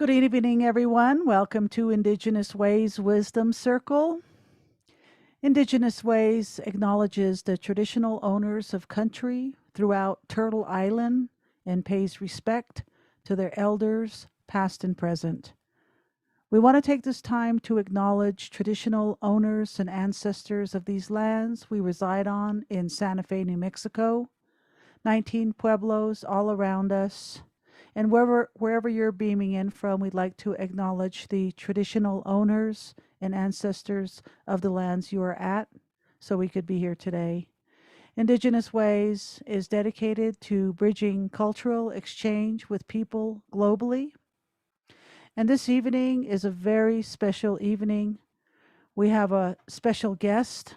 Good evening, everyone. Welcome to Indigenous Ways Wisdom Circle. Indigenous Ways acknowledges the traditional owners of country throughout Turtle Island and pays respect to their elders, past and present. We want to take this time to acknowledge traditional owners and ancestors of these lands we reside on in Santa Fe, New Mexico, 19 pueblos all around us. And wherever you're beaming in from, we'd like to acknowledge the traditional owners and ancestors of the lands you are at, so we could be here today. Indigenous Ways is dedicated to bridging cultural exchange with people globally. And this evening is a very special evening. We have a special guest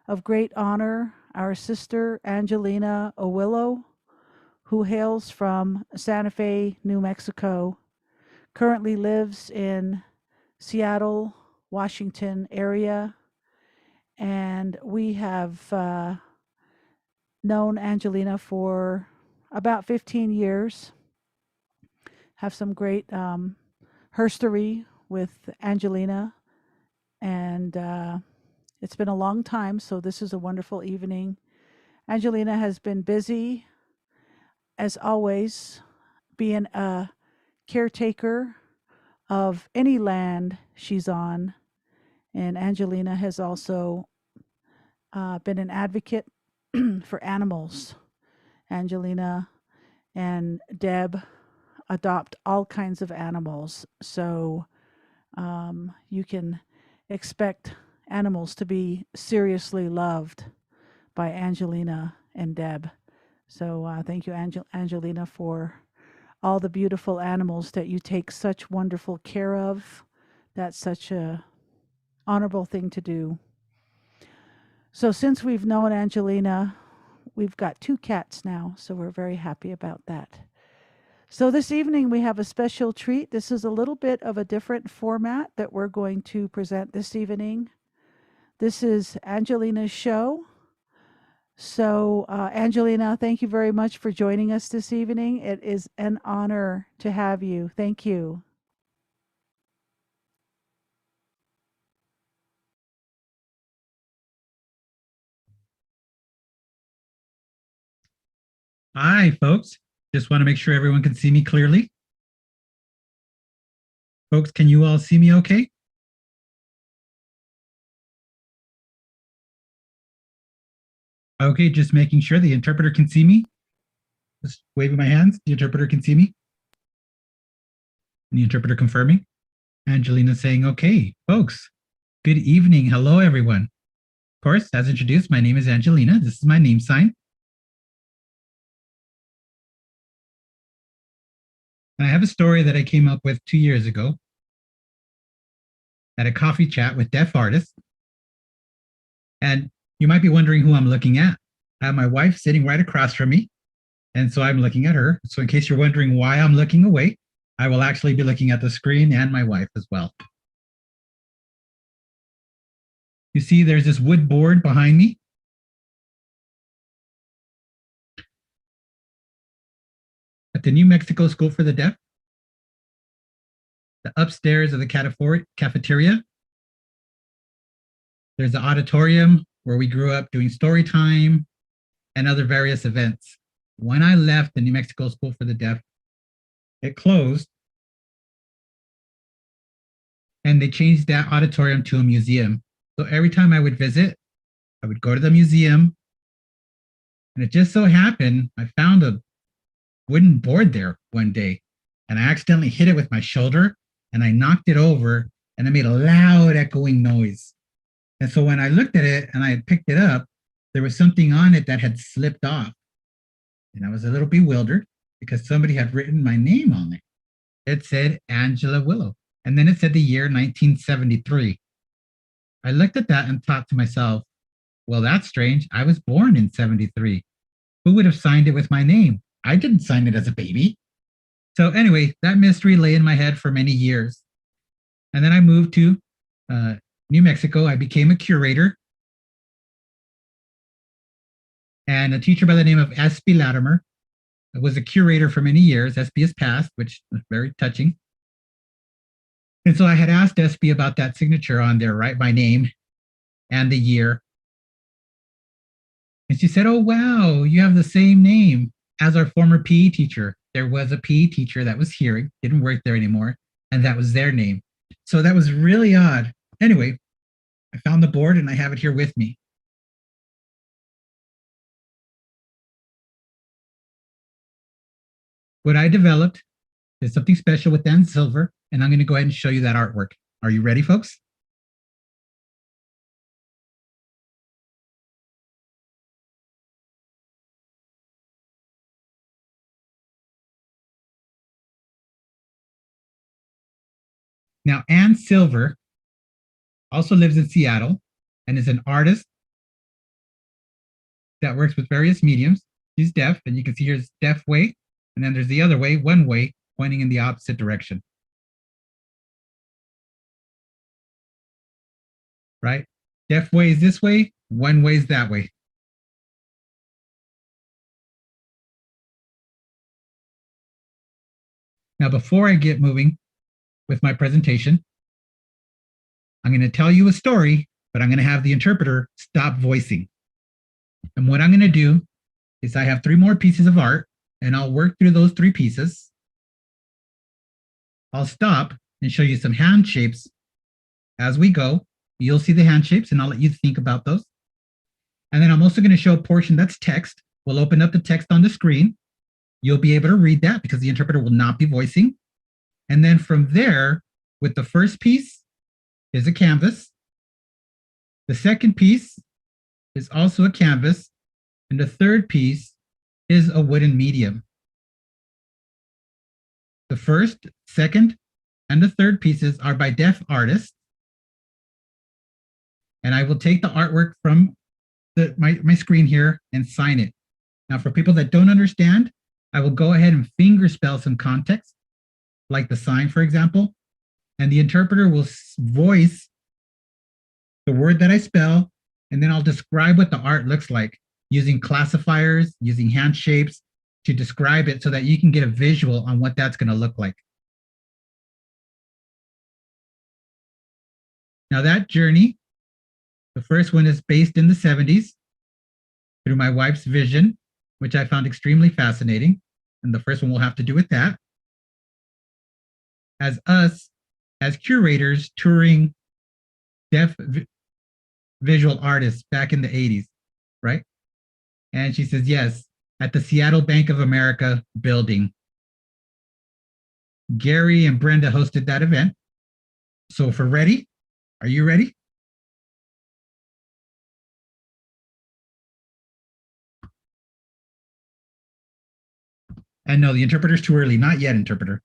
of great honor, our sister Angelina Owillo, who hails from Santa Fe, New Mexico, currently lives in Seattle, Washington area, and we have known Angelina for about 15 years, have some great herstory with Angelina, and it's been a long time, so this is a wonderful evening. Angelina has been busy, as always, being a caretaker of any land she's on. And Angelina has also been an advocate for animals. Angelina and Deb adopt all kinds of animals. So you can expect animals to be seriously loved by Angelina and Deb. So thank you, Angelina, for all the beautiful animals that you take such wonderful care of. That's such a honorable thing to do. So since we've known Angelina, we've got 2 cats now, so we're very happy about that. So this evening we have a special treat. This is a little bit of a different format that we're going to present this evening. This is Angelina's show. So, Angelina, thank you very much for joining us this evening. It is an honor to have you. Thank you. Hi, folks. Just want to make sure everyone can see me clearly. Folks, can you all see me okay? Okay, just making sure the interpreter can see me. Just waving my hands. The interpreter can see me. And the interpreter confirming. Angelina saying, okay, folks, good evening. Hello, everyone. Of course, as introduced, my name is Angelina. This is my name sign. And I have a story that I came up with 2 years ago at a coffee chat with deaf artists. And you might be wondering who I'm looking at. I have my wife sitting right across from me. And so I'm looking at her. So in case you're wondering why I'm looking away, I will actually be looking at the screen and my wife as well. You see there's this wood board behind me. At the New Mexico School for the Deaf, the upstairs of the cafeteria, there's the auditorium where we grew up doing story time and other various events. When I left the New Mexico School for the Deaf, it closed and they changed that auditorium to a museum. So every time I would visit, I would go to the museum, and it just so happened I found a wooden board there one day, and I accidentally hit it with my shoulder, and I knocked it over, and it made a loud echoing noise. And so when I looked at it and I picked it up, there was something on it that had slipped off. And I was a little bewildered because somebody had written my name on it. It said Angela Willow. And then it said the year 1973. I looked at that and thought to myself, well, that's strange. I was born in 73. Who would have signed it with my name? I didn't sign it as a baby. So anyway, that mystery lay in my head for many years. And then I moved to New Mexico. I became a curator and a teacher by the name of S.P. Latimer. I was a curator for many years. S.P. has passed, which was very touching. And so I had asked SB about that signature on there, right? My name and the year. And she said, "Oh, wow, you have the same name as our former PE teacher. There was a PE teacher that was here, didn't work there anymore, and that was their name." So that was really odd. Anyway, I found the board and I have it here with me. What I developed is something special with Dan Silver, and I'm going to go ahead and show you that artwork. Are you ready, folks? Now, Ann Silver also lives in Seattle and is an artist that works with various mediums. She's deaf, and you can see here's deaf way, and then there's the other way, one way, pointing in the opposite direction. Right? Deaf way is this way, one way is that way. Now, before I get moving with my presentation, I'm going to tell you a story, but I'm going to have the interpreter stop voicing. And what I'm going to do is I have 3 more pieces of art, and I'll work through those 3 pieces. I'll stop and show you some hand shapes as we go. You'll see the hand shapes, and I'll let you think about those. And then I'm also going to show a portion that's text. We'll open up the text on the screen. You'll be able to read that because the interpreter will not be voicing. And then from there, with the first piece is a canvas. The second piece is also a canvas. And the third piece is a wooden medium. The first, second, and the third pieces are by deaf artists. And I will take the artwork from my screen here and sign it. Now, for people that don't understand, I will go ahead and finger spell some context, like the sign, for example, and the interpreter will voice the word that I spell, and then I'll describe what the art looks like using classifiers, using hand shapes to describe it so that you can get a visual on what that's going to look like. Now, that journey, the first one is based in the 70s through my wife's vision, which I found extremely fascinating. And the first one will have to do with that. As us, as curators touring deaf visual artists back in the 80s, right? And she says, yes, at the Seattle Bank of America building. Gary and Brenda hosted that event. So if we're ready, are you ready? And no, the interpreter's too early. Not yet, interpreter.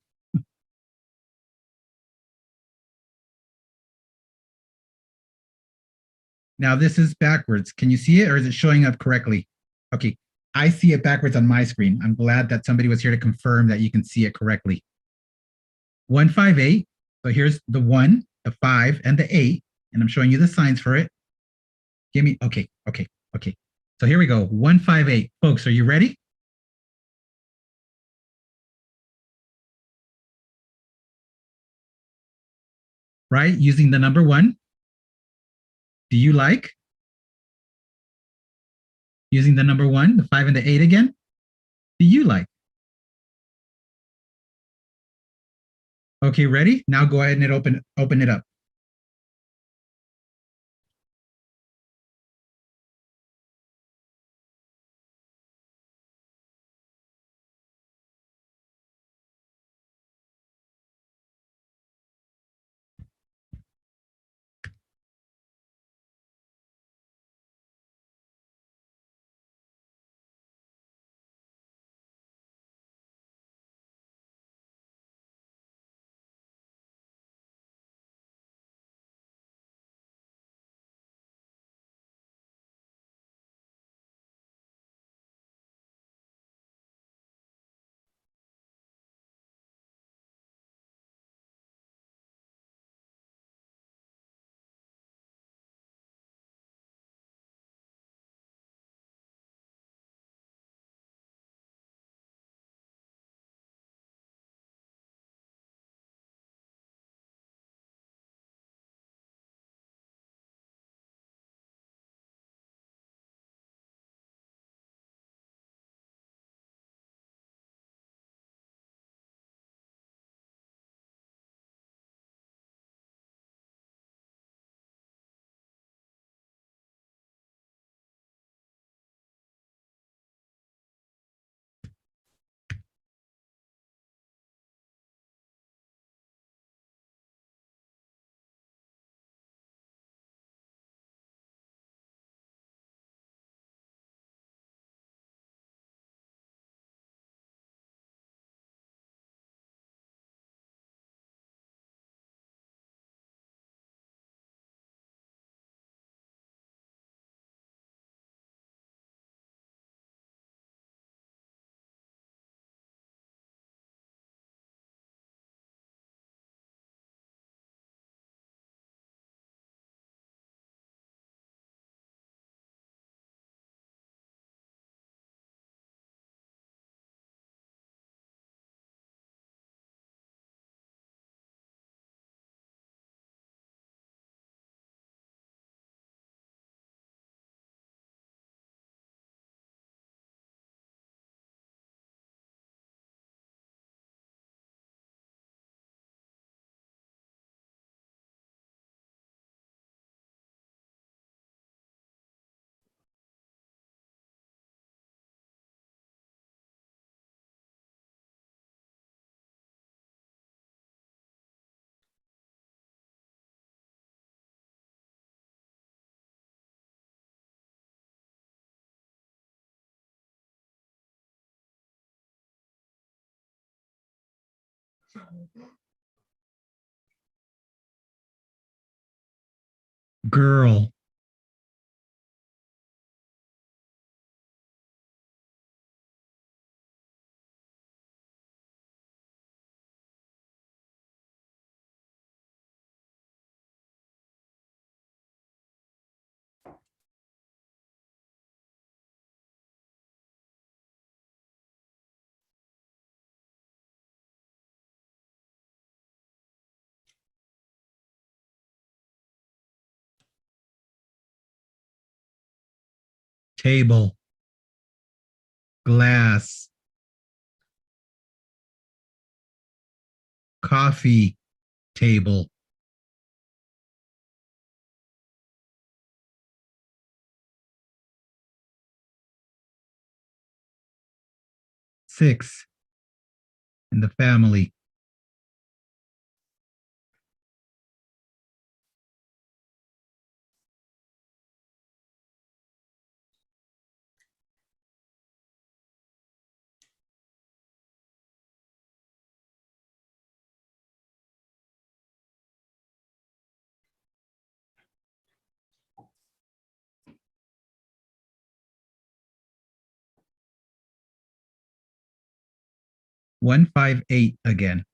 Now this is backwards. Can you see it or is it showing up correctly? Okay, I see it backwards on my screen. I'm glad that somebody was here to confirm that you can see it correctly. 158. So here's the 1, the 5, and the 8. And I'm showing you the signs for it. Give me, okay. So here we go, 158. Folks, are you ready? Right, using the number 1. Do you like? Using the number 1, the 5, and the 8 again. Do you like? Okay, ready? Now go ahead and open it up. Girl. Table. Glass. Coffee table. Six in the family. One five eight again.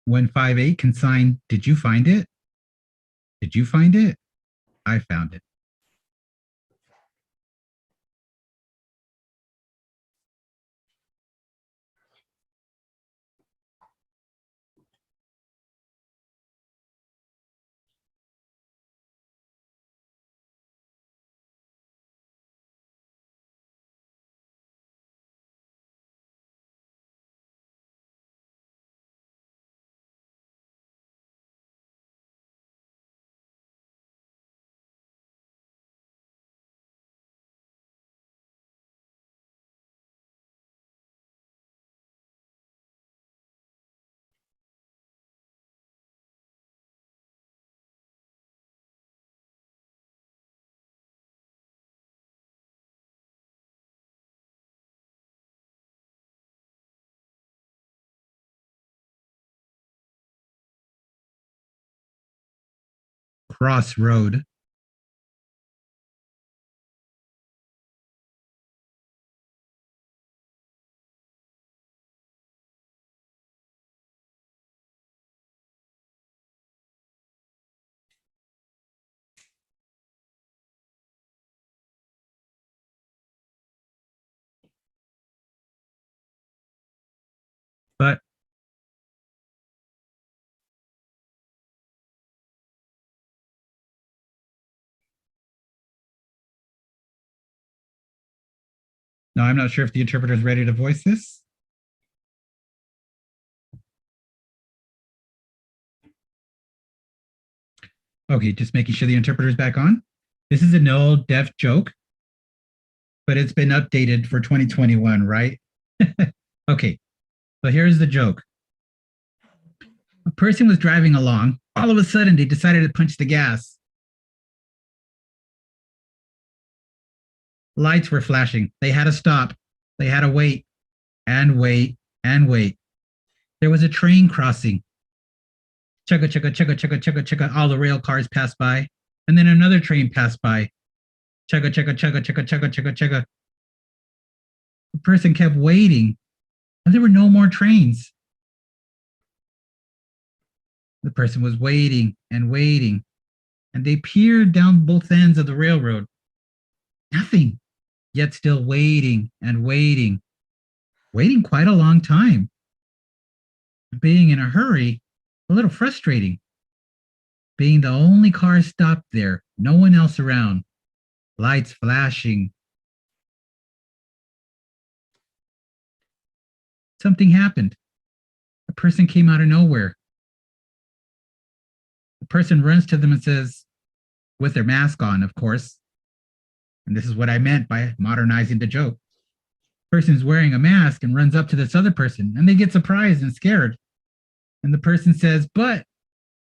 One five eight consigned. Did you find it? Did you find it? I found it. Crossroad. But no, I'm not sure if the interpreter is ready to voice this. Okay, just making sure the interpreter is back on. This is an old deaf joke, but it's been updated for 2021, right? Okay, so here's the joke. A person was driving along. All of a sudden, they decided to punch the gas. Lights were flashing. They had to stop. They had to wait and wait and wait. There was a train crossing. Chugga, chugga, chugga, chugga, chugga, chugga. All the rail cars passed by. And then another train passed by. Chugga, chugga, chugga, chugga, chugga, chugga, chugga. The person kept waiting, and there were no more trains. The person was waiting and waiting, and they peered down both ends of the railroad. Nothing, yet still waiting and waiting, waiting quite a long time. Being in a hurry, a little frustrating. Being the only car stopped there, no one else around, lights flashing. Something happened. A person came out of nowhere. The person runs to them and says, with their mask on, of course, and this is what I meant by modernizing the joke. Person's wearing a mask and runs up to this other person, and they get surprised and scared. And the person says, but,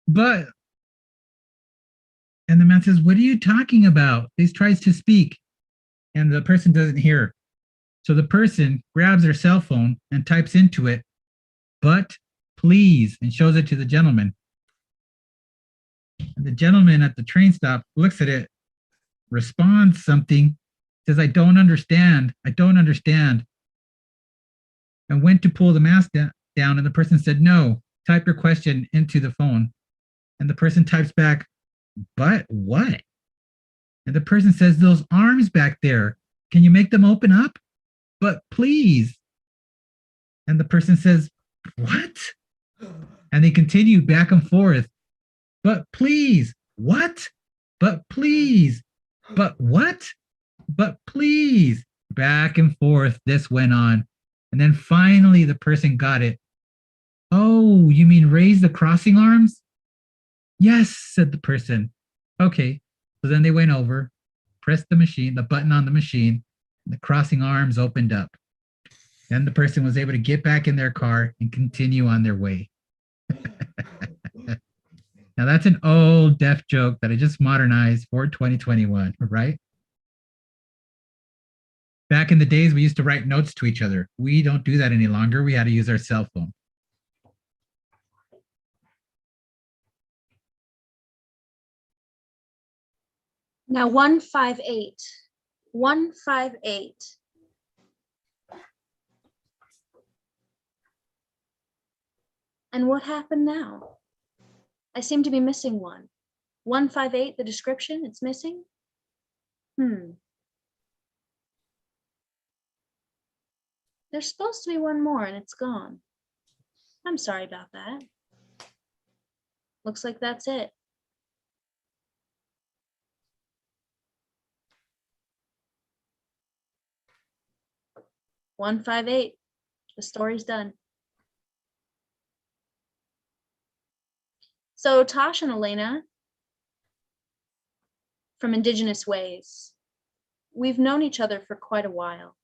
and the man says, what are you talking about? He tries to speak. and the person doesn't hear. So the person grabs their cell phone and types into it, "but please," and shows it to the gentleman. And the gentleman at the train stop looks at it, responds something, says, "I don't understand. I don't understand." And went to pull the mask down, and the person said, "No, type your question into the phone." And the person types back, "But what?" And the person says, "Those arms back there, can you make them open up? But please." And the person says, "What?" And they continue back and forth. "But please, what? But please, but what? But please." Back and forth, this went on. And then finally, the person got it. "Oh, you mean raise the crossing arms?" "Yes," said the person. "Okay." So then they went over, pressed the button on the machine, and the crossing arms opened up. Then the person was able to get back in their car and continue on their way. Now that's an old deaf joke that I just modernized for 2021, right? Back in the days, we used to write notes to each other. We don't do that any longer. We had to use our cell phone. Now 158. 158. And what happened now? I seem to be missing one. 158, the description, it's missing? There's supposed to be one more and it's gone. I'm sorry about that. Looks like that's it. One, 5, 8. The story's done. So Tosh and Elena from Indigenous Ways, we've known each other for quite a while.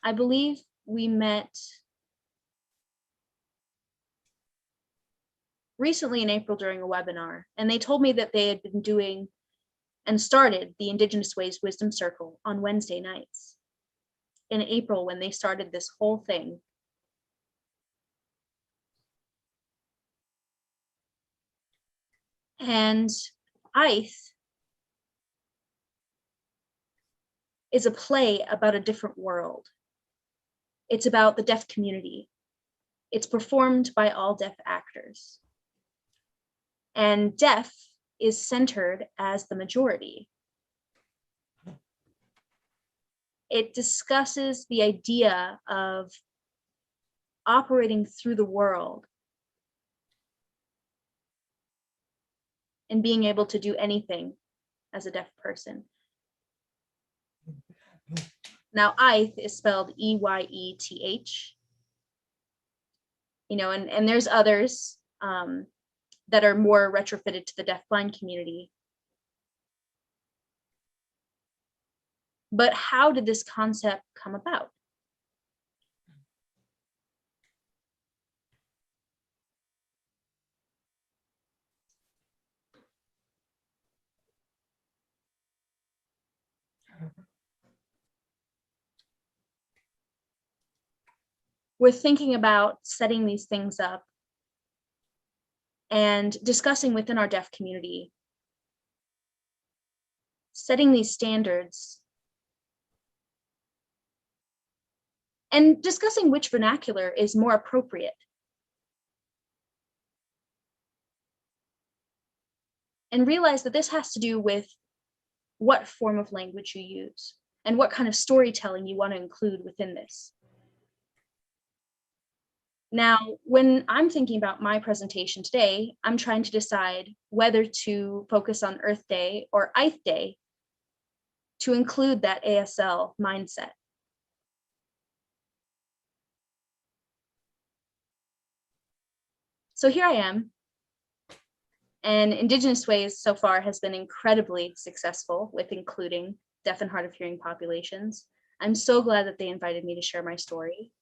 I believe we met recently in April during a webinar, and they told me that they had been doing and started the Indigenous Ways Wisdom Circle on Wednesday nights in April when they started this whole thing. And Ith is a play about a different world. It's about the deaf community. It's performed by all deaf actors. And deaf is centered as the majority. It discusses the idea of operating through the world and being able to do anything as a deaf person. Now, Ith is spelled E-Y-E-T-H. You know, and there's others that are more retrofitted to the deafblind community. But how did this concept come about? We're thinking about setting these things up and discussing within our deaf community, setting these standards and discussing which vernacular is more appropriate. And realize that this has to do with what form of language you use and what kind of storytelling you want to include within this. Now, when I'm thinking about my presentation today, I'm trying to decide whether to focus on Earth Day or Ith Day to include that ASL mindset. So here I am, and Indigenous Ways so far has been incredibly successful with including deaf and hard of hearing populations. I'm so glad that they invited me to share my story.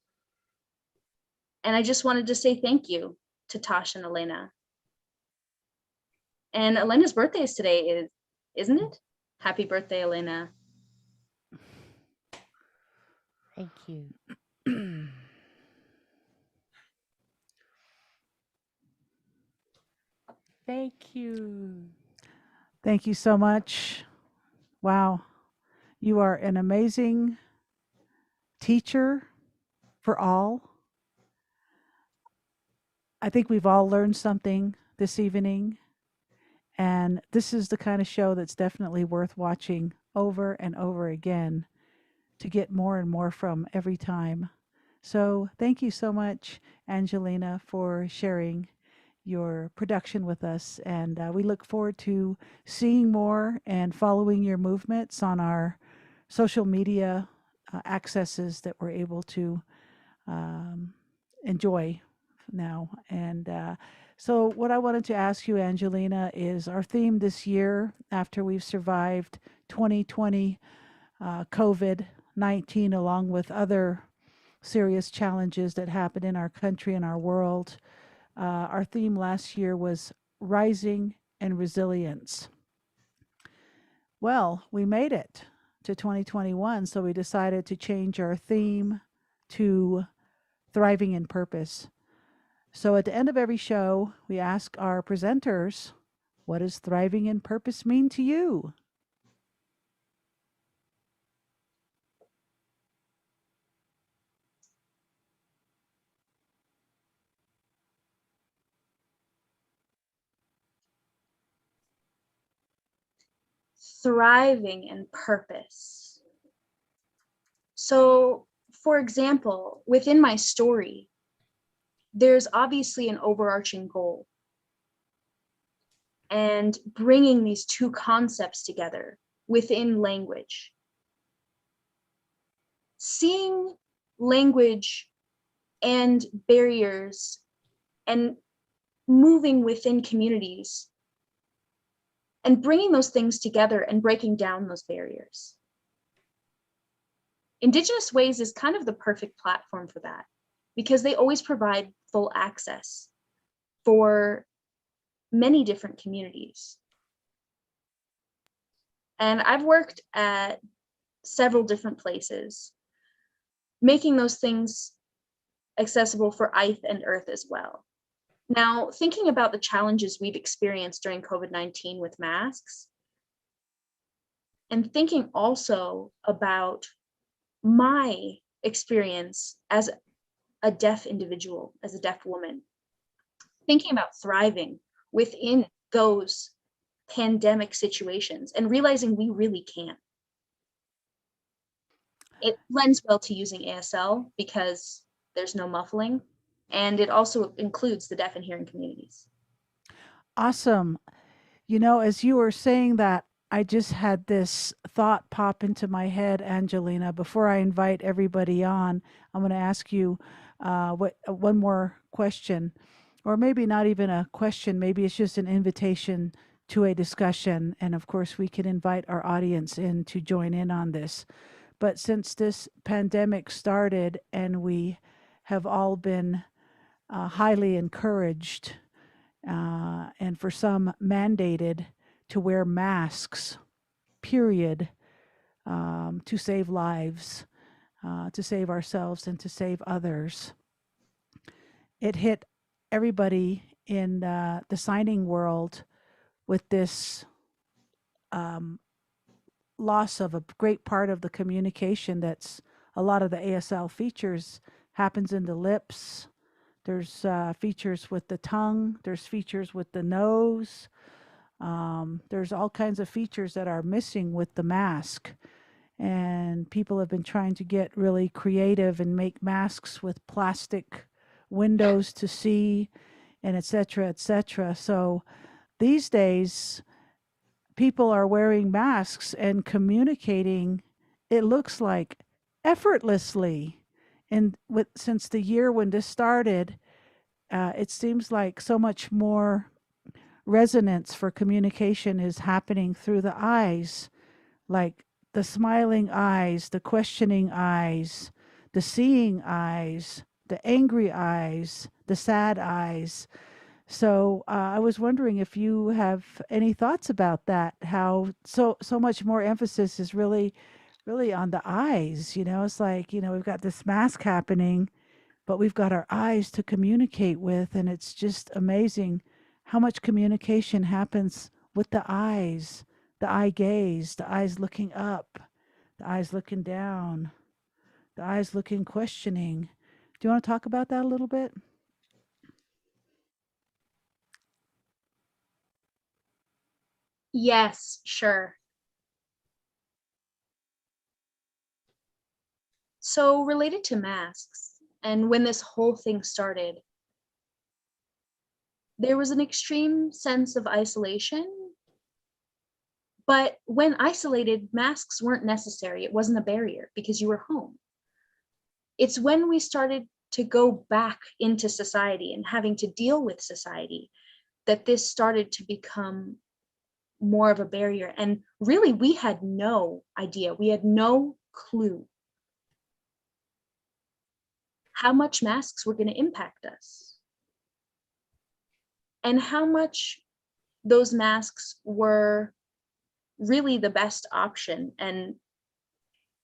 And I just wanted to say thank you to Tosh and Elena. And Elena's birthday is today, isn't it? Happy birthday, Elena. Thank you. Thank you. Thank you so much. Wow. You are an amazing teacher for all. I think we've all learned something this evening. And this is the kind of show that's definitely worth watching over and over again to get more and more from every time. So, thank you so much, Angelina, for sharing your production with us. And we look forward to seeing more and following your movements on our social media accesses that we're able to um, enjoy now. And so, what I wanted to ask you, Angelina, is our theme this year, after we've survived 2020 COVID 19, along with other serious challenges that happened in our country and our world. Our theme last year was rising and resilience. Well, we made it to 2021, so we decided to change our theme to thriving in purpose. So at the end of every show, we ask our presenters, what does thriving in purpose mean to you? Thriving in purpose. So, for example, within my story, there's obviously an overarching goal. And bringing these two concepts together within language. Seeing language and barriers and moving within communities and bringing those things together and breaking down those barriers. Indigenous Ways is kind of the perfect platform for that because they always provide full access for many different communities. And I've worked at several different places, making those things accessible for Ith and Earth as well. Now, thinking about the challenges we've experienced during COVID-19 with masks, and thinking also about my experience as a deaf individual, as a deaf woman, thinking about thriving within those pandemic situations and realizing we really can. It lends well to using ASL because there's no muffling, and it also includes the deaf and hearing communities. Awesome. You know, as you were saying that, I just had this thought pop into my head, Angelina. Before I invite everybody on, I'm going to ask you one more question, or maybe not even a question. Maybe it's just an invitation to a discussion. And of course, we can invite our audience in to join in on this. But since this pandemic started and we have all been highly encouraged and for some mandated to wear masks, period, to save lives, to save ourselves, and to save others. It hit everybody in the signing world with this um, loss of a great part of the communication that's a lot of the ASL features happens in the lips. There's features with the tongue. There's features with the nose. There's all kinds of features that are missing with the mask. And people have been trying to get really creative and make masks with plastic windows to see and et cetera, et cetera. So these days, people are wearing masks and communicating, it looks like, effortlessly. And since the year when this started, it seems like so much more resonance for communication is happening through the eyes, like the smiling eyes, the questioning eyes, the seeing eyes, the angry eyes, the sad eyes. So I was wondering if you have any thoughts about that. How so much more emphasis is really really on the eyes. It's like, we've got this mask happening, but we've got our eyes to communicate with. And it's just amazing how much communication happens with the eye gaze, the eyes looking up, the eyes looking down, the eyes looking questioning. Do you want to talk about that a little bit? Yes, sure. So, related to masks, and when this whole thing started, there was an extreme sense of isolation. But when isolated, masks weren't necessary. It wasn't a barrier because you were home. It's when we started to go back into society and having to deal with society that this started to become more of a barrier. And really, we had no idea, we had no clue how much masks were going to impact us and how much those masks were really the best option. And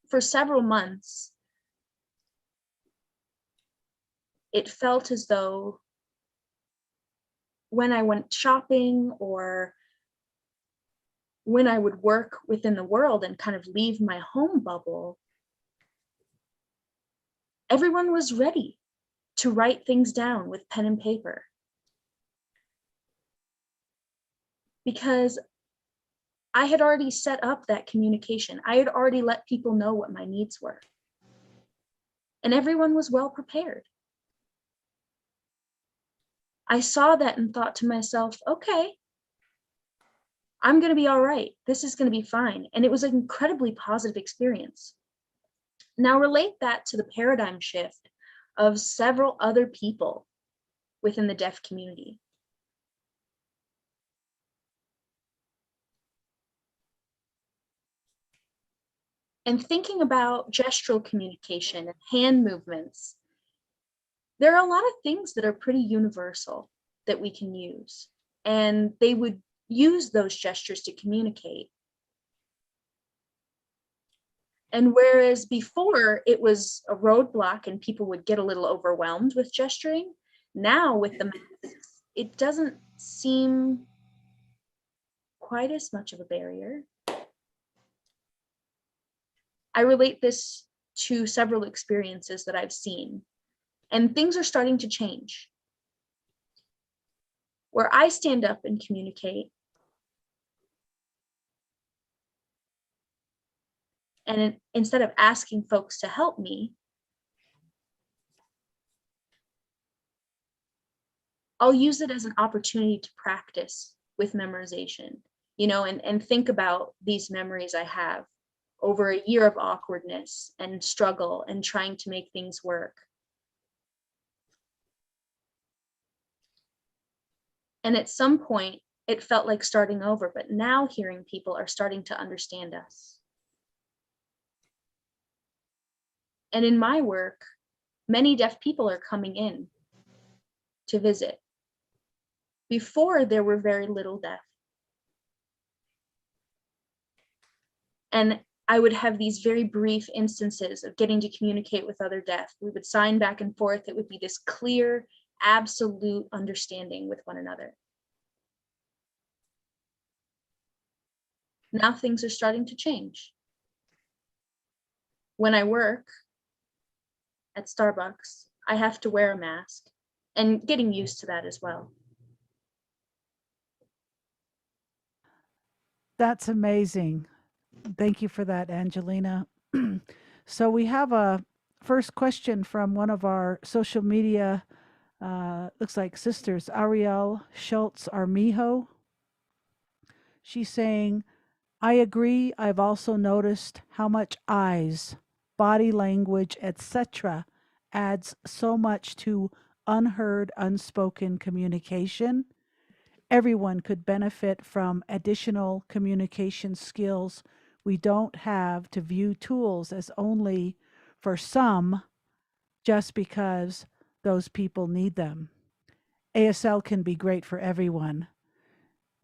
for several months, it felt as though when I went shopping or when I would work within the world and kind of leave my home bubble, everyone was ready to write things down with pen and paper. Because I had already set up that communication. I had already let people know what my needs were. And everyone was well prepared. I saw that and thought to myself, okay, I'm going to be all right. This is going to be fine. And it was an incredibly positive experience. Now relate that to the paradigm shift of several other people within the deaf community. And thinking about gestural communication and hand movements, there are a lot of things that are pretty universal that we can use. And they would use those gestures to communicate. And whereas before it was a roadblock and people would get a little overwhelmed with gesturing, now with the masks, it doesn't seem quite as much of a barrier. I relate this to several experiences that I've seen, and things are starting to change. Where I stand up and communicate, and instead of asking folks to help me, I'll use it as an opportunity to practice with memorization, and think about these memories I have over a year of awkwardness and struggle and trying to make things work. And at some point, it felt like starting over, but now hearing people are starting to understand us. And in my work, many deaf people are coming in to visit. Before, there were very little deaf. And I would have these very brief instances of getting to communicate with other deaf. We would sign back and forth. It would be this clear, absolute understanding with one another. Now things are starting to change. When I work at Starbucks, I have to wear a mask, and getting used to that as well. That's amazing. Thank you for that, Angelina. So we have a first question from one of our social media, looks like sisters, Ariel Schultz Armijo. She's saying, I agree. I've also noticed how much eyes, body language, etc. adds so much to unheard, unspoken communication. Everyone could benefit from additional communication skills we don't have to view tools as only for some just because those people need them. ASL can be great for everyone.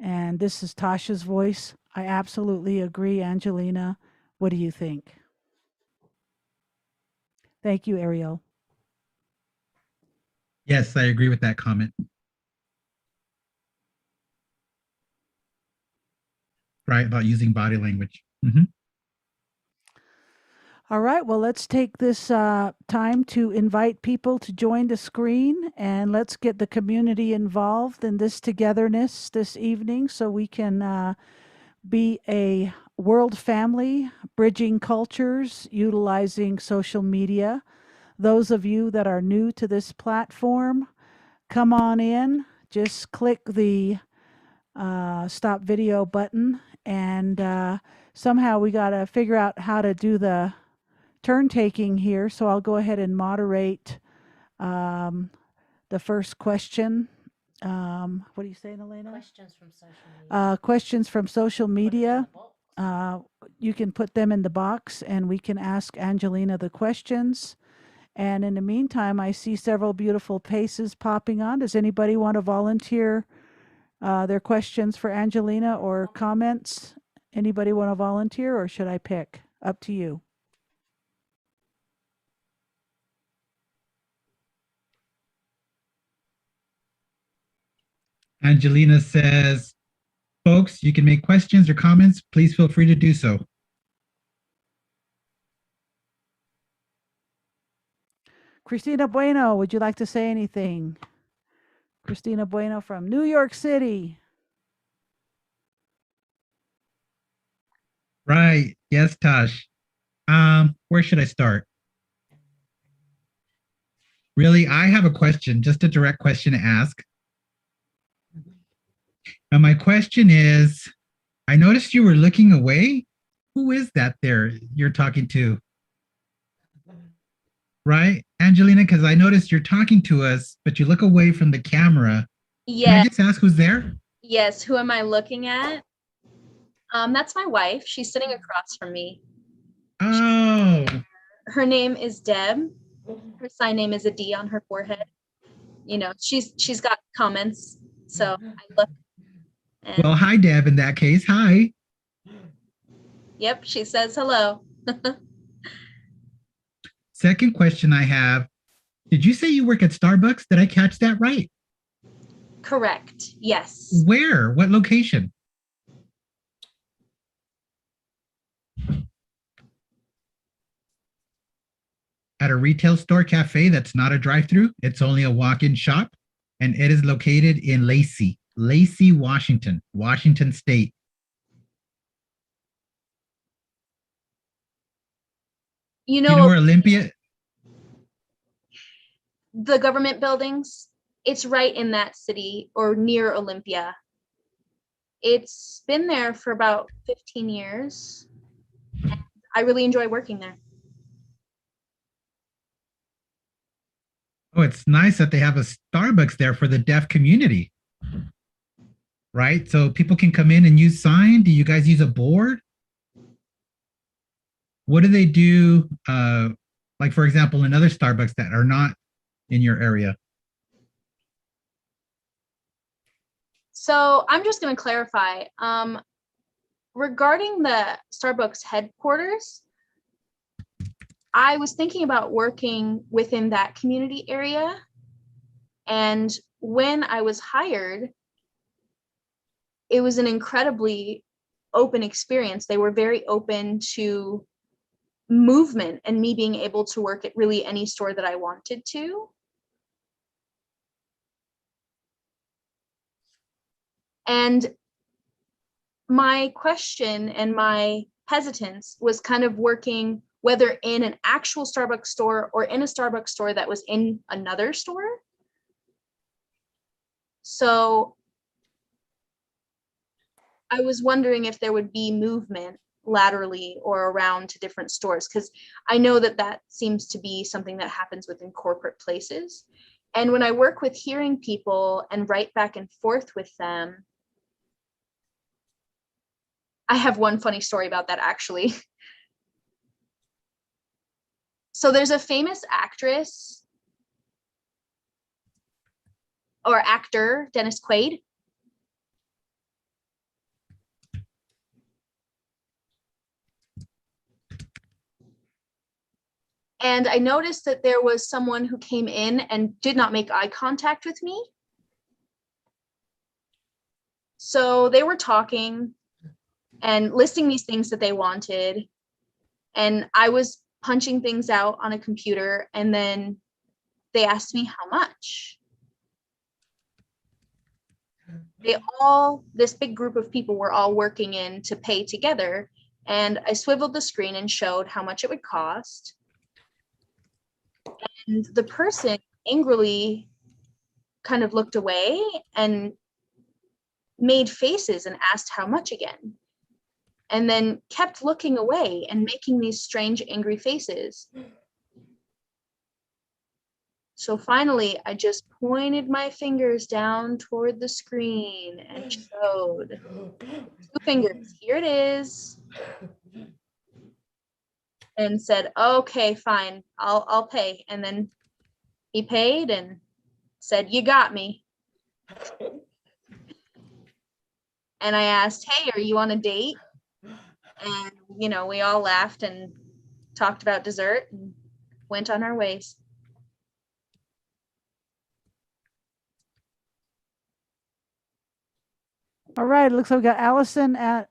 And this is Tasha's voice. I absolutely agree, Angelina. What do you think? Thank you, Ariel. Yes, I agree with that comment. Right, about using body language. All right, well, let's take this time to invite people to join the screen, and let's get the community involved in this togetherness this evening so we can be a world family, bridging cultures, utilizing social media. Those of you that are new to this platform, come on in, just click the stop video button, and somehow we got to figure out how to do the turn taking here. So I'll go ahead and moderate the first question. What are you saying, Elena? Questions from social media. Questions from social Put it in media. the box. You can put them in the box and we can ask Angelina the questions. And in the meantime, I see several beautiful faces popping on. Does anybody want to volunteer their questions for Angelina or comments? Anybody want to volunteer, or should I pick? Up to you. Angelina says, folks, you can make questions or comments. Please feel free to do so. Christina Bueno, would you like to say anything? Christina Bueno from New York City. Right. Yes, Tosh. Where should I start? Really, I have a question, just a direct question to ask. And my question is, I noticed you were looking away. Who is that there you're talking to? Right, Angelina, because I noticed you're talking to us, but you look away from the camera. Can I Yes, just ask who's there? yes. Who am I looking at? That's my wife. She's sitting across from me. Oh, Her name is Deb. Her sign name is a D on her forehead. You know, she's got comments. So I look and well, hi, Deb, in that case. Hi. yep, she says hello. Second question I have, did you say you work at Starbucks? Did I catch that right? Correct. Yes. Where? What location? At a retail store cafe that's not a drive-through. It's only a walk-in shop, and it is located in Lacey, Washington, Washington State. You You know know, where Olympia? the government buildings, it's right in that city or near Olympia. It's been there for about 15 years. I really enjoy working there. Oh, it's nice that they have a Starbucks there for the deaf community. Right? So people can come in and use sign. Do you guys use a board? What do they do? Like, for example, in other Starbucks that are not in your area? So I'm just going to clarify. Regarding the Starbucks headquarters, I was thinking about working within that community area. And when I was hired, it was an incredibly open experience. They were very open to movement and me being able to work at really any store that I wanted to. And my question and my hesitance was kind of working whether in an actual Starbucks store or in a Starbucks store that was in another store. So I was wondering if there would be movement laterally or around to different stores, because I know that that seems to be something that happens within corporate places. And when I work with hearing people and write back and forth with them, I have one funny story about that actually. So there's a famous actress or actor, Dennis Quaid. And I noticed that there was someone who came in and did not make eye contact with me. So they were talking and listing these things that they wanted. And I was punching things out on a computer, and then they asked me how much. This big group of people were all working in to pay together. And I swiveled the screen and showed how much it would cost. And the person angrily kind of looked away and made faces and asked how much again, and then kept looking away and making these strange angry faces. So finally, I just pointed my fingers down toward the screen and showed 2 fingers. Here it is. And said, okay, fine, I'll pay. And then he paid and said, you got me. And I asked, hey, are you on a date? And, we all laughed and talked about dessert and went on our ways. All right. It looks like we got Allison at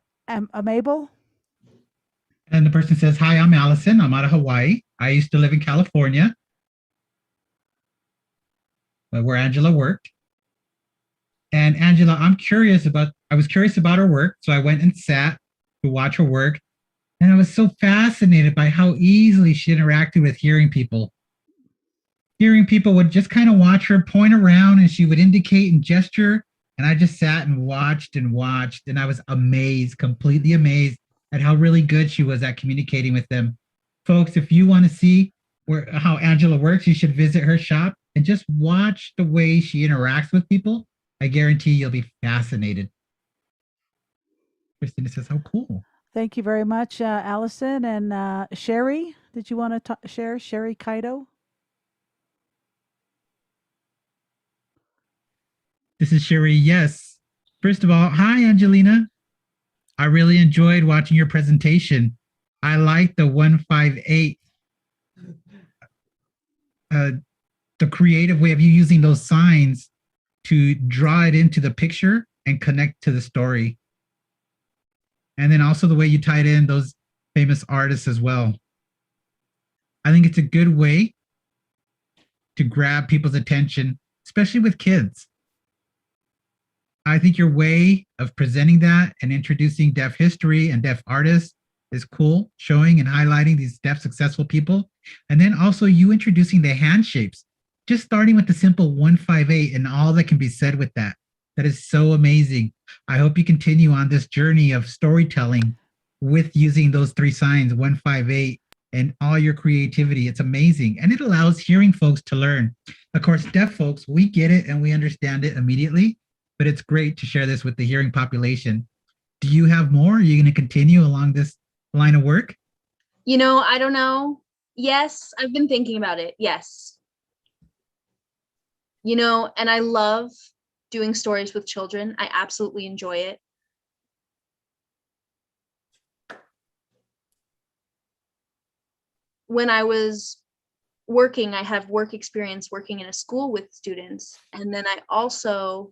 Mabel. And the person says, hi, I'm Allison. I'm out of Hawaii. I used to live in California, where Angela worked. And Angela, I was curious about her work. So I went and sat to watch her work. And I was so fascinated by how easily she interacted with hearing people. Hearing people would just kind of watch her point around, and she would indicate and gesture. And I just sat and watched. And I was amazed, completely amazed at how really good she was at communicating with them. Folks, if you want to see how Angela works, you should visit her shop and just watch the way she interacts with people. I guarantee you'll be fascinated. Christina says, how cool. Thank you very much, Allison. And Sherry, did you want to share? Sherry Kaido? This is Sherry. Yes. First of all, hi, Angelina. I really enjoyed watching your presentation. I like the 158, the creative way of you using those signs to draw it into the picture and connect to the story. And then also the way you tied in those famous artists as well. I think it's a good way to grab people's attention, especially with kids. I think your way of presenting that and introducing deaf history and deaf artists is cool, showing and highlighting these deaf successful people. And then also you introducing the hand shapes, just starting with the simple 158 and all that can be said with that. That is so amazing. I hope you continue on this journey of storytelling with using those 3 signs, 158, and all your creativity. It's amazing. And it allows hearing folks to learn. Of course, deaf folks, we get it and we understand it immediately, but it's great to share this with the hearing population. Do you have more? Are you going to continue along this line of work? I don't know. Yes, I've been thinking about it. Yes. And I love doing stories with children. I absolutely enjoy it. When I was working, I have work experience working in a school with students. And then I also,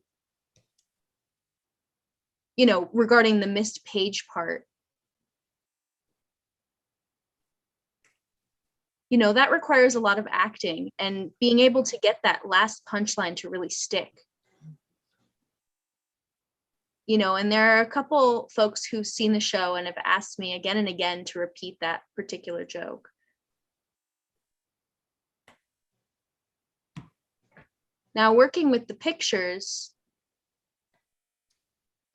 regarding the missed page part, that requires a lot of acting and being able to get that last punchline to really stick. And there are a couple folks who've seen the show and have asked me again and again to repeat that particular joke. Now, working with the pictures,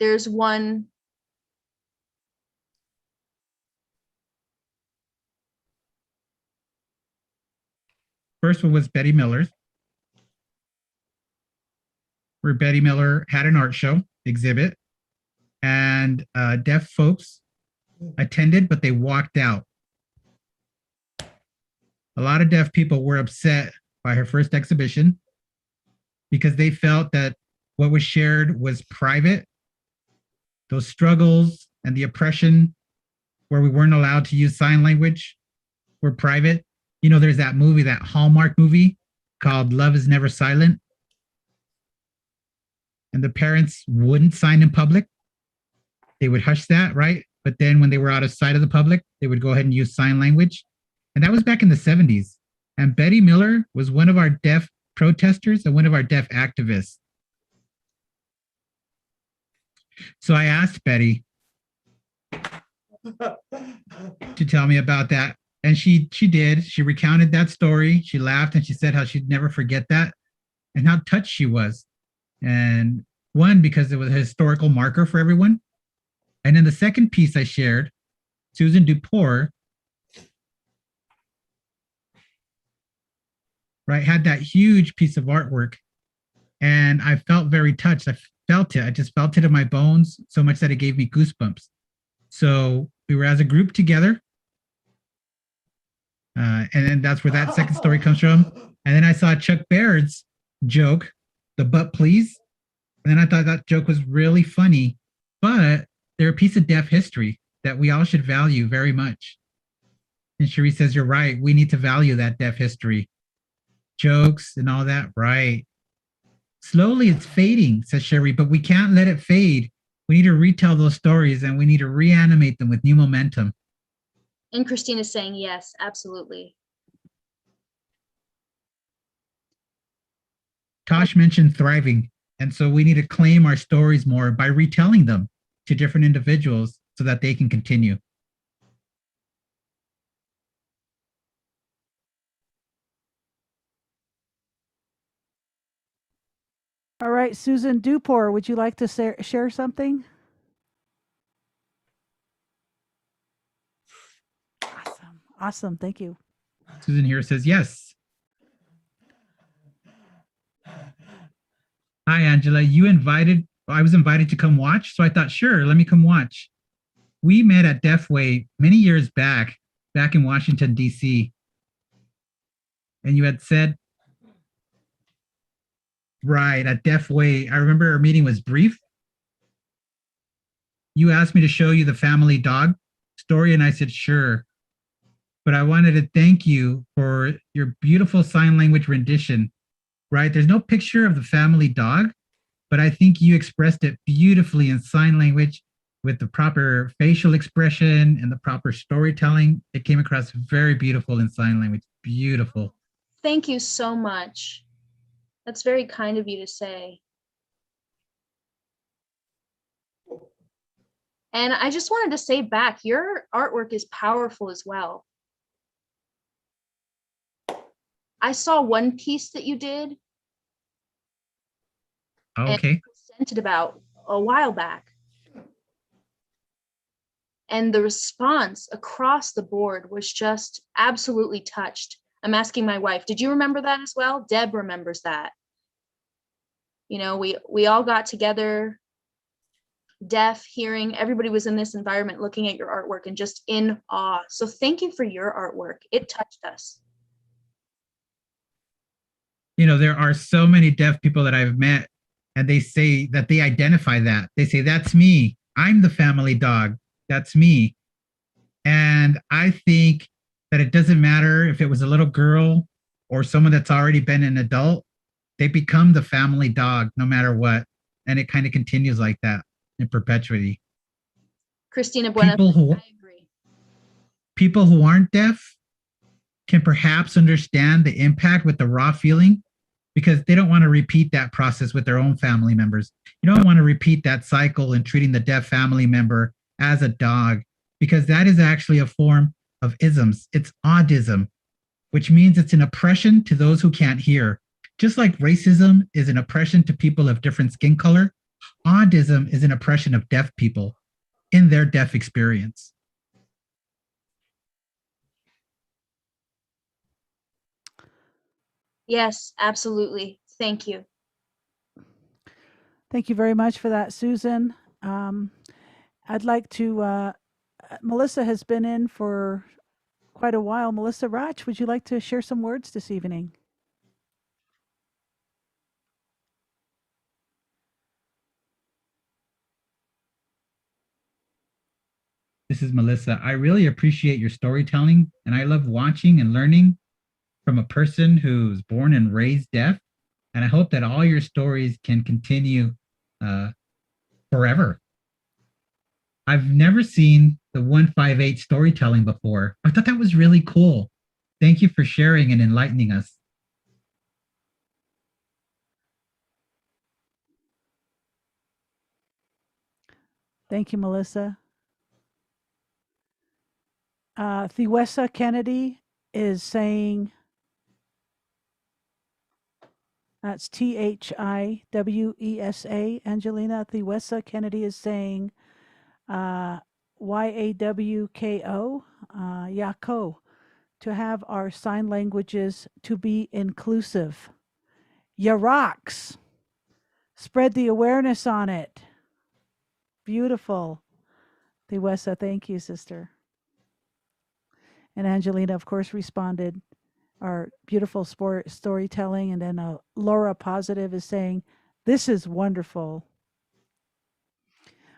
there's one First one was Betty Miller's, where Betty Miller had an art show exhibit, and deaf folks attended, but they walked out. A lot of deaf people were upset by her first exhibition because they felt that what was shared was private. Those struggles and the oppression where we weren't allowed to use sign language were private. You know, there's that movie, that Hallmark movie called Love is Never Silent. And the parents wouldn't sign in public. They would hush that, right? But then when they were out of sight of the public, they would go ahead and use sign language. And that was back in the 70s. And Betty Miller was one of our deaf protesters and one of our deaf activists. So I asked Betty to tell me about that. And she did. She recounted that story. She laughed and she said how she'd never forget that and how touched she was. And one, because it was a historical marker for everyone. And then the second piece I shared, Susan Dupour, right, had that huge piece of artwork. And I felt very touched. I felt it. I just felt it in my bones so much that it gave me goosebumps. So we were as a group together. And then that's where that second story comes from. And then I saw Chuck Baird's joke, the butt please. And then I thought that joke was really funny, but they're a piece of deaf history that we all should value very much. And Cherie says, you're right. We need to value that deaf history. Jokes and all that, right. Slowly it's fading, says Cherie, but we can't let it fade. We need to retell those stories and we need to reanimate them with new momentum. And Christina's saying yes, absolutely. Tosh mentioned thriving. And so we need to claim our stories more by retelling them to different individuals so that they can continue. All right, Susan Dupour, would you like to share something? Awesome. Thank you. Susan here says yes. Hi, Angela. I was invited to come watch, so I thought, sure, let me come watch. We met at Deafway many years back in Washington, D.C. And you had said, right, at Deafway, I remember our meeting was brief. You asked me to show you the family dog story, and I said, sure. But I wanted to thank you for your beautiful sign language rendition, right? There's no picture of the family dog, but I think you expressed it beautifully in sign language with the proper facial expression and the proper storytelling. It came across very beautiful in sign language. Beautiful. Thank you so much. That's very kind of you to say. And I just wanted to say back, your artwork is powerful as well. I saw one piece that you did. Okay. And sent it about a while back. And the response across the board was just absolutely touched. I'm asking my wife, did you remember that as well? Deb remembers that. You know, we all got together, deaf, hearing, everybody was in this environment looking at your artwork and just in awe. So thank you for your artwork. It touched us. You know, there are so many deaf people that I've met and they say that they identify that. They say, that's me. I'm the family dog. That's me. And I think that it doesn't matter if it was a little girl or someone that's already been an adult, they become the family dog no matter what. And it kind of continues like that in perpetuity. Christina Buena, I agree. People who aren't deaf can perhaps understand the impact with the raw feeling because they don't want to repeat that process with their own family members. You don't want to repeat that cycle in treating the deaf family member as a dog, because that is actually a form of isms. It's audism, which means it's an oppression to those who can't hear. Just like racism is an oppression to people of different skin color, audism is an oppression of deaf people in their deaf experience. Yes, absolutely. Thank you. Thank you very much for that, Susan. I'd like to, Melissa has been in for quite a while. Melissa Rach, would you like to share some words this evening? This is Melissa. I really appreciate your storytelling and I love watching and learning from a person who's born and raised deaf. And I hope that all your stories can continue forever. I've never seen the 158 storytelling before. I thought that was really cool. Thank you for sharing and enlightening us. Thank you, Melissa. Thiwessa Kennedy is saying, that's Thiwesa, Angelina. Thiwessa Kennedy is saying, YAWKO, Yako, to have our sign languages to be inclusive. Ya rocks. Spread the awareness on it. Beautiful. Thiwessa, thank you, sister. And Angelina, of course, responded, our beautiful storytelling. And then Laura Positive is saying, this is wonderful.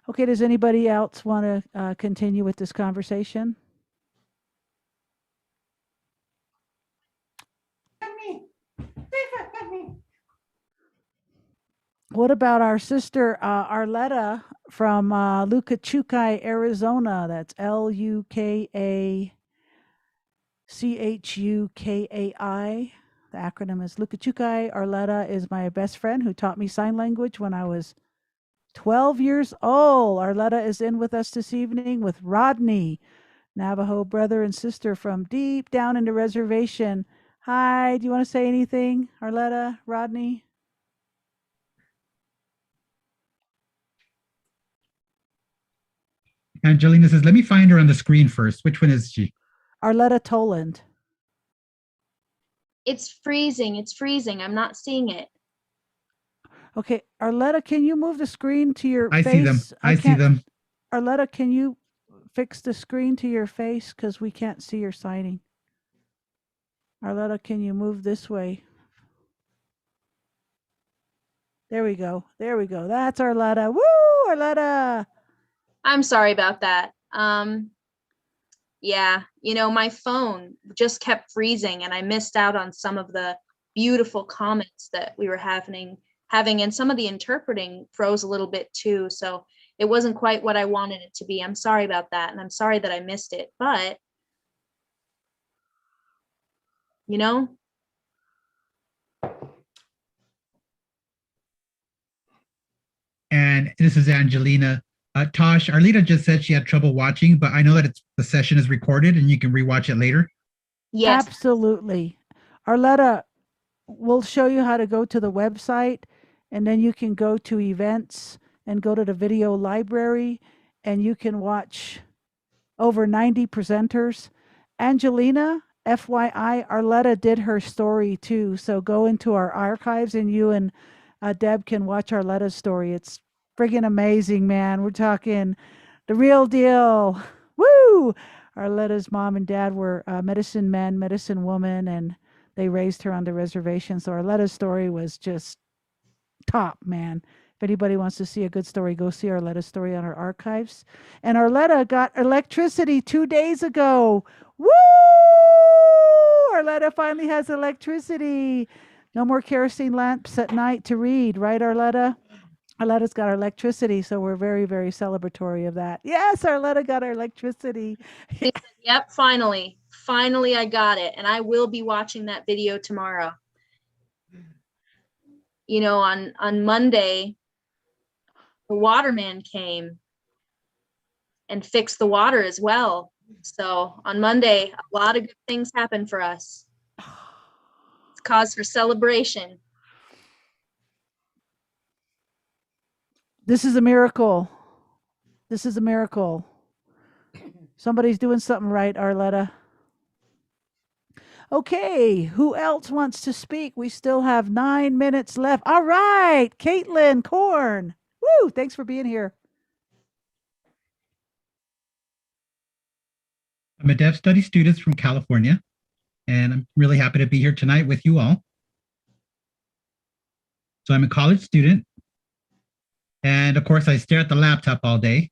Okay, does anybody else want to continue with this conversation? What about our sister Arletta from Lukachukai, Arizona? That's Lukachkai. The acronym is Lukachukai. Arletta is my best friend who taught me sign language when I was 12 years old. Arletta is in with us this evening with Rodney, Navajo brother and sister from deep down in the reservation. Hi, do you want to say anything, Arletta, Rodney? Angelina says, let me find her on the screen first. Which one is she? Arletta Toland. It's freezing. It's freezing. I'm not seeing it. Okay, Arletta, can you move the screen to your face? I see them. I see them. Arletta, can you fix the screen to your face? Because we can't see your signing. Arletta, can you move this way? There we go. There we go. That's Arletta. Woo, Arletta. I'm sorry about that. Yeah, my phone just kept freezing and I missed out on some of the beautiful comments that we were having, and some of the interpreting froze a little bit too. So it wasn't quite what I wanted it to be. I'm sorry about that. And I'm sorry that I missed it, but And this is Angelina. Tosh, Arlita just said she had trouble watching, but I know that the session is recorded and you can rewatch it later. Yes. Absolutely. Arletta, we'll show you how to go to the website, and then you can go to events and go to the video library, and you can watch over 90 presenters. Angelina, FYI, Arletta did her story too. So go into our archives and you and Deb can watch Arletta's story. It's friggin' amazing, man. We're talking the real deal. Woo! Arletta's mom and dad were medicine men, medicine woman, and they raised her on the reservation. So Arletta's story was just top, man. If anybody wants to see a good story, go see Arletta's story on our archives. And Arletta got electricity 2 days ago. Woo! Arletta finally has electricity. No more kerosene lamps at night to read, right, Arletta? Arletta's got our electricity, so we're very, very celebratory of that. Yes, Arletta got our electricity. Yep, finally. Finally, I got it. And I will be watching that video tomorrow. On Monday, the waterman came and fixed the water as well. So on Monday, a lot of good things happened for us. It's cause for celebration. This is a miracle. This is a miracle. Somebody's doing something right, Arletta. Okay, who else wants to speak? We still have 9 minutes left. All right, Caitlin Korn. Woo, thanks for being here. I'm a deaf studies student from California, and I'm really happy to be here tonight with you all. So I'm a college student, and of course I stare at the laptop all day,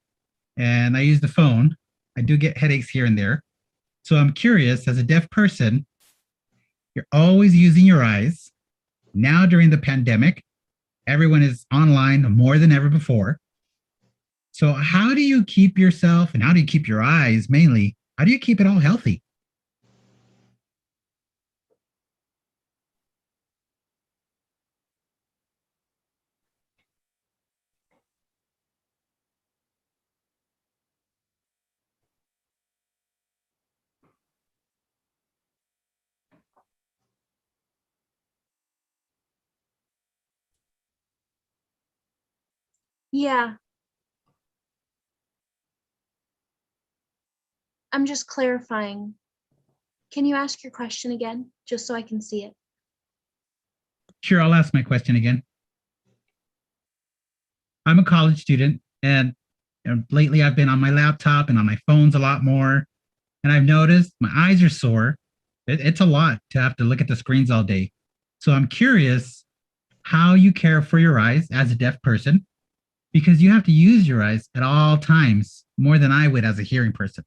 and I use the phone. I do get headaches here and there. So I'm curious, as a deaf person, You're always using your eyes. Now during the pandemic, everyone is online more than ever before. So how do you keep yourself and how do you keep your eyes mainly? How do you keep it all healthy? Yeah, I'm just clarifying. Can you ask your question again, just so I can see it? Sure, I'll ask my question again. I'm a college student and lately I've been on my laptop and on my phones a lot more. And I've noticed my eyes are sore. It's a lot to have to look at the screens all day. So I'm curious how you care for your eyes as a deaf person, because you have to use your eyes at all times more than I would as a hearing person.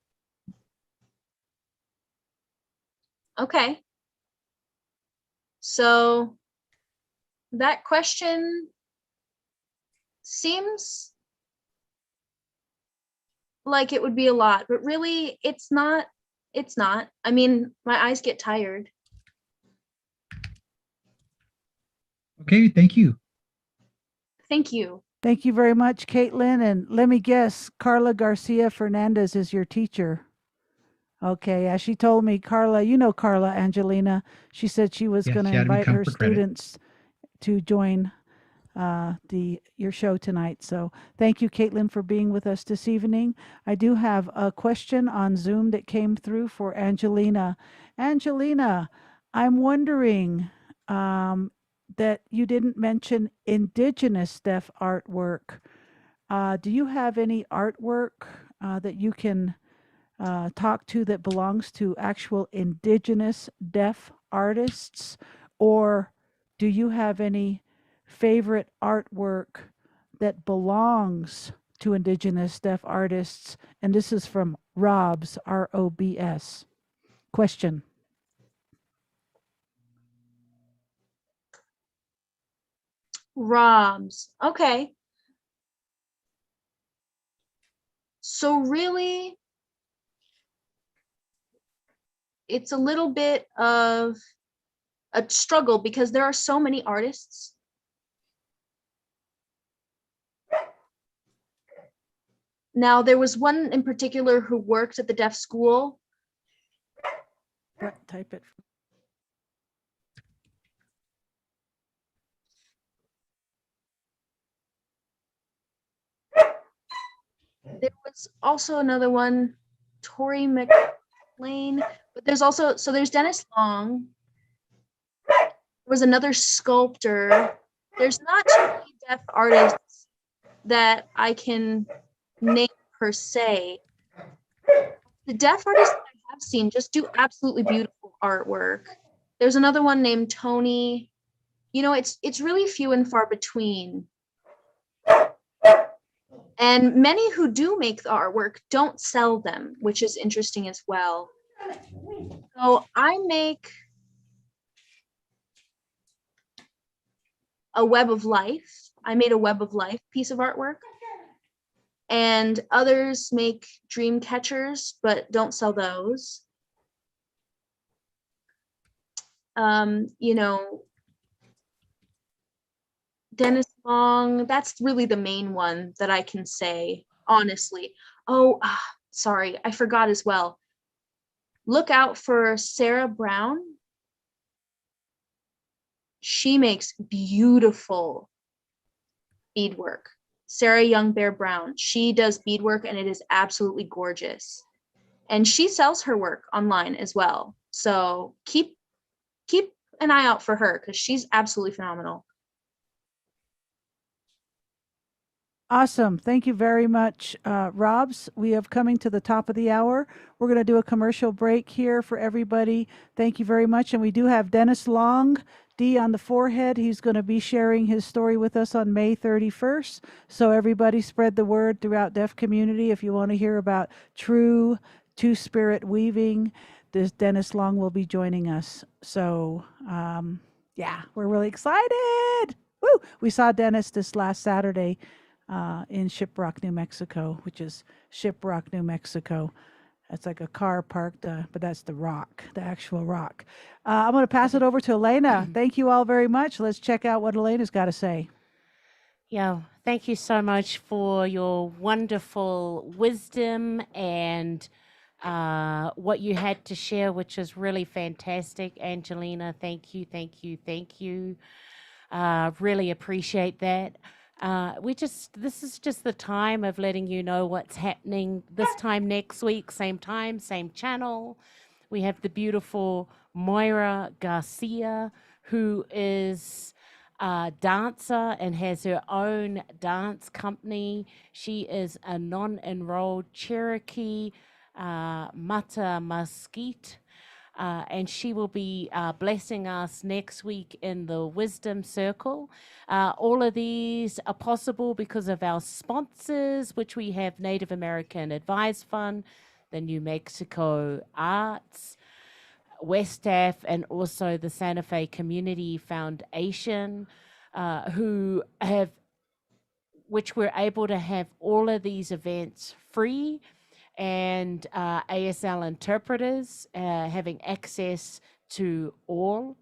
Okay. So that question seems like it would be a lot, but really it's not. It's not. I mean, my eyes get tired. Okay, thank you. Thank you. Thank you very much, Caitlin. And let me guess, Carla Garcia Fernandez is your teacher. Okay, as she told me, Carla, you know Carla Angelina. She said she was Yes, going to she had me invite come her for credit. students to join your show tonight. So thank you, Caitlin, for being with us this evening. I do have a question on Zoom that came through for Angelina. Angelina, I'm wondering that you didn't mention indigenous deaf artwork. Do you have any artwork that you can talk to that belongs to actual indigenous deaf artists? Or do you have any favorite artwork that belongs to indigenous deaf artists? And this is from Robs, ROBS. Question. Robs. Okay. So really, it's a little bit of a struggle because there are so many artists. Now, there was one in particular who worked at the deaf school. What? Type it. There was also another one, Tori McLean, but there's also, so there's Dennis Long. There was another sculptor. There's not too many deaf artists that I can name per se. The deaf artists that I have seen just do absolutely beautiful artwork. There's another one named Tony. You know, it's really few and far between. And many who do make the artwork don't sell them, which is interesting as well. So I make a web of life. I made a web of life piece of artwork. And others make dream catchers, but don't sell those. You know, Dennis Long, that's really the main one that I can say, honestly. Oh, sorry, I forgot as well. Look out for Sarah Brown. She makes beautiful beadwork. Sarah Young Bear Brown, she does beadwork and it is absolutely gorgeous. And she sells her work online as well. So keep an eye out for her because she's absolutely phenomenal. Awesome. Thank you very much, Robs. We have coming to the top of the hour. We're going to do a commercial break here for everybody. Thank you very much. And we do have Dennis Long, D on the forehead. He's going to be sharing his story with us on May 31st. So everybody spread the word throughout deaf community if you want to hear about true two-spirit weaving. this Dennis Long will be joining us. So, yeah, we're really excited. Woo! We saw Dennis this last Saturday in Shiprock, New Mexico, which is Shiprock, New Mexico. It's like a car parked, but that's the rock, the actual rock. I'm going to pass it over to Elena. Thank you all very much. Let's check out what Elena's got to say. Yeah, thank you so much for your wonderful wisdom and what you had to share, which is really fantastic. Angelina, thank you, thank you, thank you. Really appreciate that. This is just the time of letting you know what's happening this time next week, same time, same channel. We have the beautiful Moira Garcia, who is a dancer and has her own dance company. She is a non-enrolled Cherokee Mata Mesquite. And she will be blessing us next week in the Wisdom Circle. All of these are possible because of our sponsors, which we have Native American Advice Fund, the New Mexico Arts, Westaff, and also the Santa Fe Community Foundation, which we're able to have all of these events free, and ASL interpreters having access to all.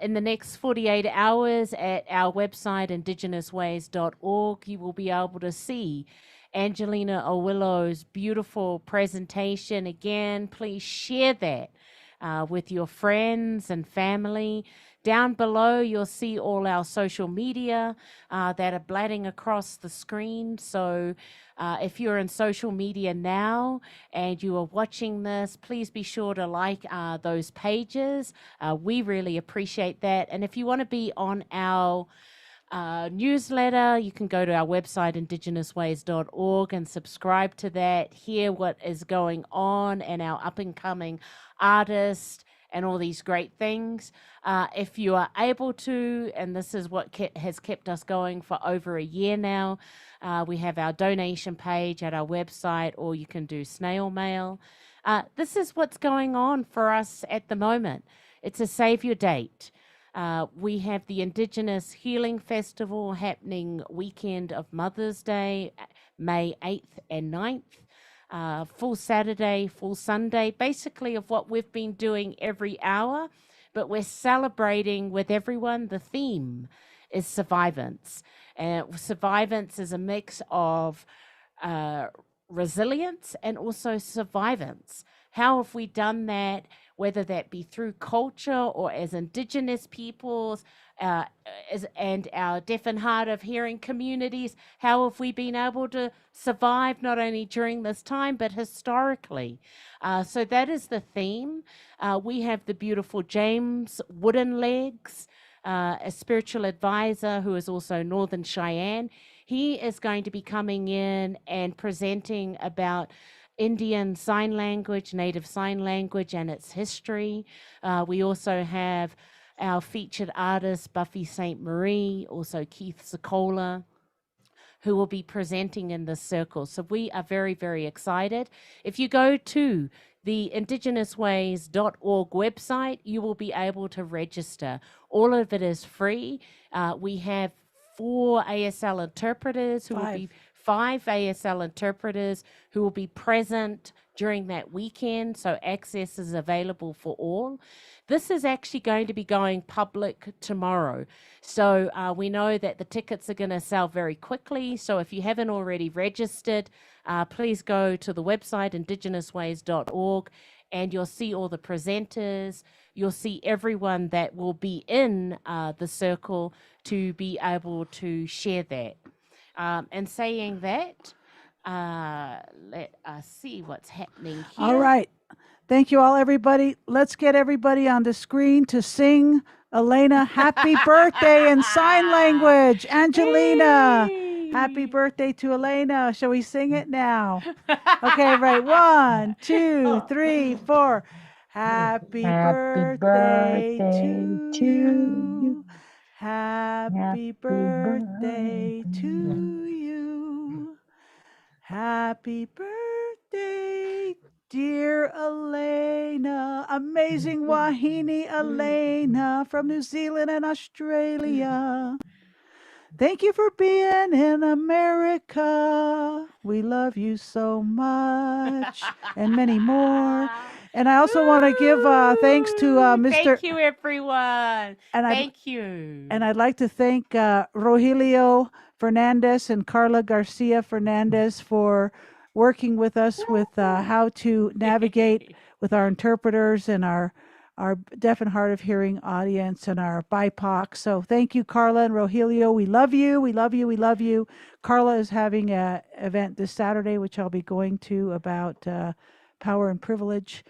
In the next 48 hours at our website, IndigenousWays.org, you will be able to see Angelina Owillo's beautiful presentation. Again, please share that with your friends and family. Down below, you'll see all our social media that are blatting across the screen. So if you're in social media now and you are watching this, please be sure to like those pages. We really appreciate that. And if you want to be on our newsletter, you can go to our website, IndigenousWays.org, and subscribe to that, hear what is going on and our up-and-coming artists and all these great things. If you are able to, and this is what has kept us going for over a year now, we have our donation page at our website, or you can do snail mail. This is what's going on for us at the moment. It's a Save Your Date. We have the Indigenous Healing Festival happening weekend of Mother's Day, May 8th and 9th. Full Saturday, full Sunday, basically of what we've been doing every hour, but we're celebrating with everyone. The theme is survivance. And survivance is a mix of resilience and also survivance. How have we done that, whether that be through culture or as Indigenous peoples and our deaf and hard of hearing communities? How have we been able to survive not only during this time, but historically? So that is the theme. We have the beautiful James Wooden Legs, a spiritual advisor who is also Northern Cheyenne. He is going to be coming in and presenting about Indian Sign Language, Native Sign Language, and its history. We also have our featured artist, Buffy St. Marie, also Keith Sokola, who will be presenting in this circle. So we are very, very excited. If you go to the IndigenousWays.org website, you will be able to register. All of it is free. We have 4 ASL interpreters who will be 5 ASL interpreters who will be present during that weekend, so access is available for all. This is actually going to be going public tomorrow. So we know that the tickets are going to sell very quickly. So if you haven't already registered, please go to the website, IndigenousWays.org, and you'll see all the presenters. You'll see everyone that will be in the circle to be able to share that. And saying that, let us see what's happening here. All right. Thank you all, everybody. Let's get everybody on the screen to sing Elena happy birthday in sign language. Angelina, happy birthday to Elena. Shall we sing it now? Okay, right. 1, 2, 3, 4. Happy birthday to you. Happy birthday to you. Happy birthday, dear Elena. Dana, amazing Wahine Elena from New Zealand and Australia. Thank you for being in America. We love you so much, and many more. And I also want to give thanks to Mr. Thank you, everyone. And I'd, Thank you. and I'd like to thank Rogelio Fernandez and Carla Garcia Fernandez for working with us with how to navigate with our interpreters and our deaf and hard of hearing audience and our BIPOC. So thank you, Carla and Rogelio. We love you. We love you. We love you. Carla is having an event this Saturday, which I'll be going to about power and privilege.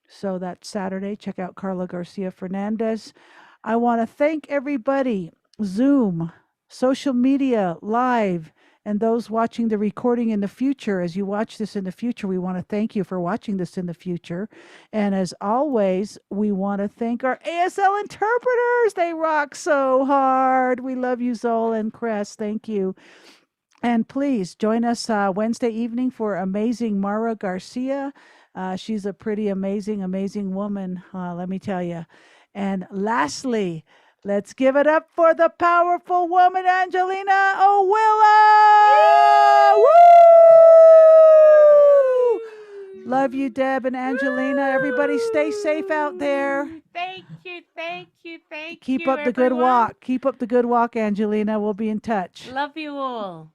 So that's Saturday. Check out Carla Garcia Fernandez. I want to thank everybody, Zoom, social media, live, and those watching the recording in the future. As you watch this in the future, we want to thank you for watching this in the future. And as always, we want to thank our ASL interpreters. They rock so hard. We love you, Zola and Cress. Thank you. And please join us Wednesday evening for amazing Mara Garcia. She's a pretty amazing woman, let me tell you. And lastly, let's give it up for the powerful woman, Angelina Owilla! Woo! Love you, Deb and Angelina. Everybody stay safe out there. Thank you, thank you, thank you. Keep up the good everyone. walk. Keep up the good walk, Angelina. We'll be in touch. Love you all.